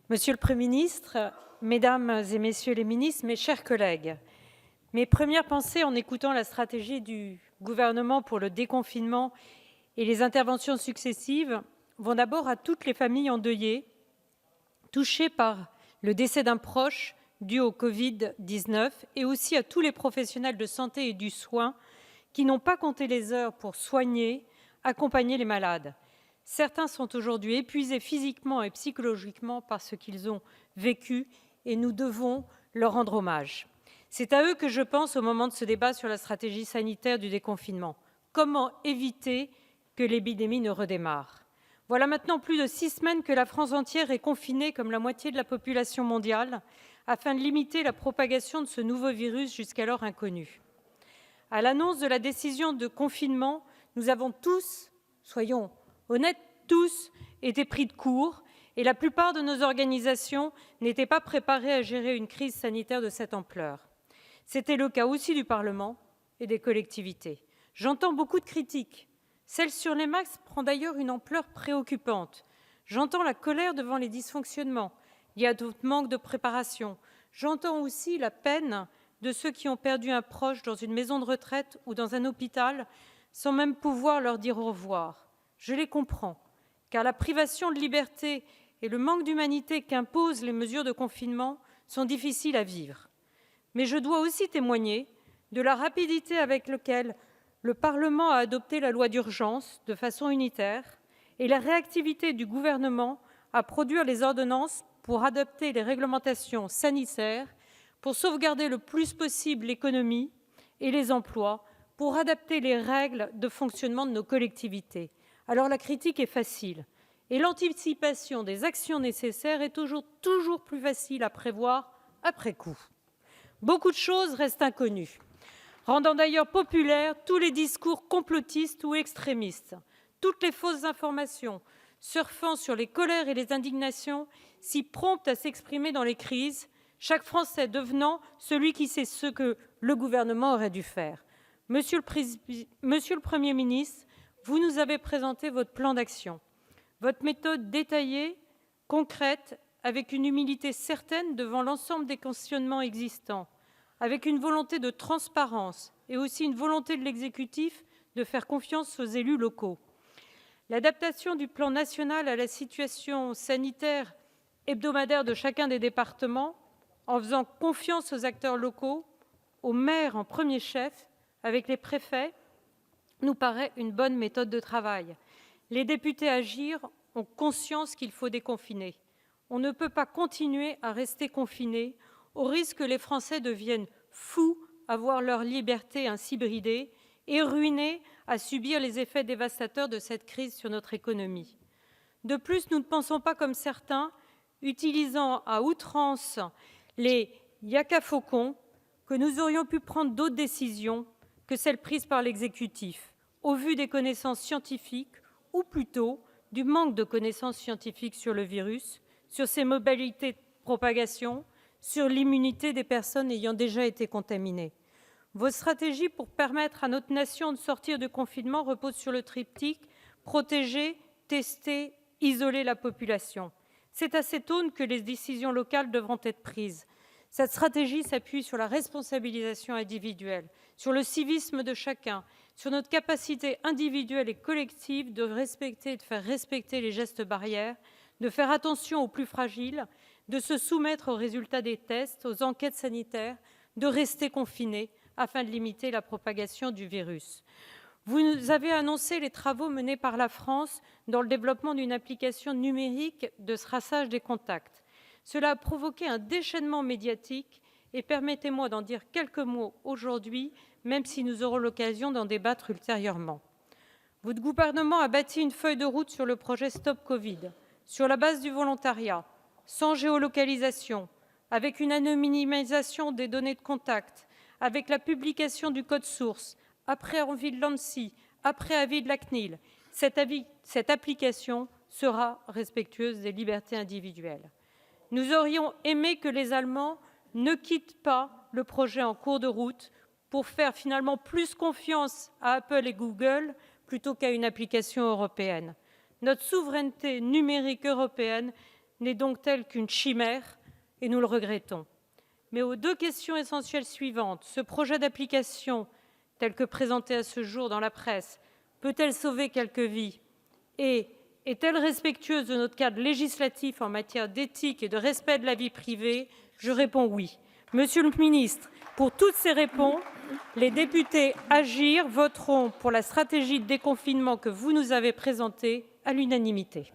Monsieur le Premier ministre, Mesdames et Messieurs les ministres, mes chers collègues, mes premières pensées en écoutant la stratégie du gouvernement pour le déconfinement et les interventions successives vont d'abord à toutes les familles endeuillées, touchées par le décès d'un proche dû au Covid-19 et aussi à tous les professionnels de santé et du soin qui n'ont pas compté les heures pour soigner, accompagner les malades. Certains sont aujourd'hui épuisés physiquement et psychologiquement par ce qu'ils ont vécu et nous devons leur rendre hommage. C'est à eux que je pense au moment de ce débat sur la stratégie sanitaire du déconfinement. Comment éviter que l'épidémie ne redémarre? Voilà maintenant plus de 6 semaines que la France entière est confinée comme la moitié de la population mondiale afin de limiter la propagation de ce nouveau virus jusqu'alors inconnu. À l'annonce de la décision de confinement, nous avons tous, soyons honnêtes, tous été pris de court et la plupart de nos organisations n'étaient pas préparées à gérer une crise sanitaire de cette ampleur. C'était le cas aussi du Parlement et des collectivités. J'entends beaucoup de critiques. Celle sur les masques prend d'ailleurs une ampleur préoccupante. J'entends la colère devant les dysfonctionnements. Il y a d'autres manques de préparation. J'entends aussi la peine de ceux qui ont perdu un proche dans une maison de retraite ou dans un hôpital sans même pouvoir leur dire au revoir. Je les comprends, car la privation de liberté et le manque d'humanité qu'imposent les mesures de confinement sont difficiles à vivre. Mais je dois aussi témoigner de la rapidité avec laquelle le Parlement a adopté la loi d'urgence de façon unitaire et la réactivité du gouvernement à produire les ordonnances pour adopter les réglementations sanitaires, pour sauvegarder le plus possible l'économie et les emplois, pour adapter les règles de fonctionnement de nos collectivités. Alors la critique est facile et l'anticipation des actions nécessaires est toujours plus facile à prévoir après coup. Beaucoup de choses restent inconnues, rendant d'ailleurs populaires tous les discours complotistes ou extrémistes, toutes les fausses informations, surfant sur les colères et les indignations, si promptes à s'exprimer dans les crises, chaque Français devenant celui qui sait ce que le gouvernement aurait dû faire. Monsieur le Premier ministre, vous nous avez présenté votre plan d'action, votre méthode détaillée, concrète, avec une humilité certaine devant l'ensemble des questionnements existants, avec une volonté de transparence et aussi une volonté de l'exécutif de faire confiance aux élus locaux. L'adaptation du plan national à la situation sanitaire hebdomadaire de chacun des départements, en faisant confiance aux acteurs locaux, aux maires en premier chef, avec les préfets, nous paraît une bonne méthode de travail. Les députés Agir ont conscience qu'il faut déconfiner. On ne peut pas continuer à rester confinés au risque que les Français deviennent fous à voir leur liberté ainsi bridée et ruinés à subir les effets dévastateurs de cette crise sur notre économie. De plus, nous ne pensons pas comme certains, utilisant à outrance les yakafokons, que nous aurions pu prendre d'autres décisions que celles prises par l'exécutif, au vu des connaissances scientifiques, ou plutôt du manque de connaissances scientifiques sur le virus, sur ses modalités de propagation, sur l'immunité des personnes ayant déjà été contaminées. Vos stratégies pour permettre à notre nation de sortir du confinement reposent sur le triptyque « protéger, tester, isoler la population ». C'est à cette aune que les décisions locales devront être prises. Cette stratégie s'appuie sur la responsabilisation individuelle, sur le civisme de chacun, sur notre capacité individuelle et collective de respecter et de faire respecter les gestes barrières, de faire attention aux plus fragiles, de se soumettre aux résultats des tests, aux enquêtes sanitaires, de rester confinés afin de limiter la propagation du virus. Vous nous avez annoncé les travaux menés par la France dans le développement d'une application numérique de traçage des contacts. Cela a provoqué un déchaînement médiatique et permettez-moi d'en dire quelques mots aujourd'hui, même si nous aurons l'occasion d'en débattre ultérieurement. Votre gouvernement a bâti une feuille de route sur le projet Stop Covid, sur la base du volontariat, sans géolocalisation, avec une anonymisation des données de contact, avec la publication du code source, après avis de l'ANSSI, après avis de la CNIL. Cette application sera respectueuse des libertés individuelles. Nous aurions aimé que les Allemands ne quittent pas le projet en cours de route pour faire finalement plus confiance à Apple et Google plutôt qu'à une application européenne. Notre souveraineté numérique européenne n'est donc telle qu'une chimère, et nous le regrettons. Mais aux deux questions essentielles suivantes, ce projet d'application, tel que présenté à ce jour dans la presse, peut-elle sauver quelques vies? Et est-elle respectueuse de notre cadre législatif en matière d'éthique et de respect de la vie privée? Je réponds oui. Monsieur le ministre, pour toutes ces réponses, les députés Agir voteront pour la stratégie de déconfinement que vous nous avez présentée à l'unanimité.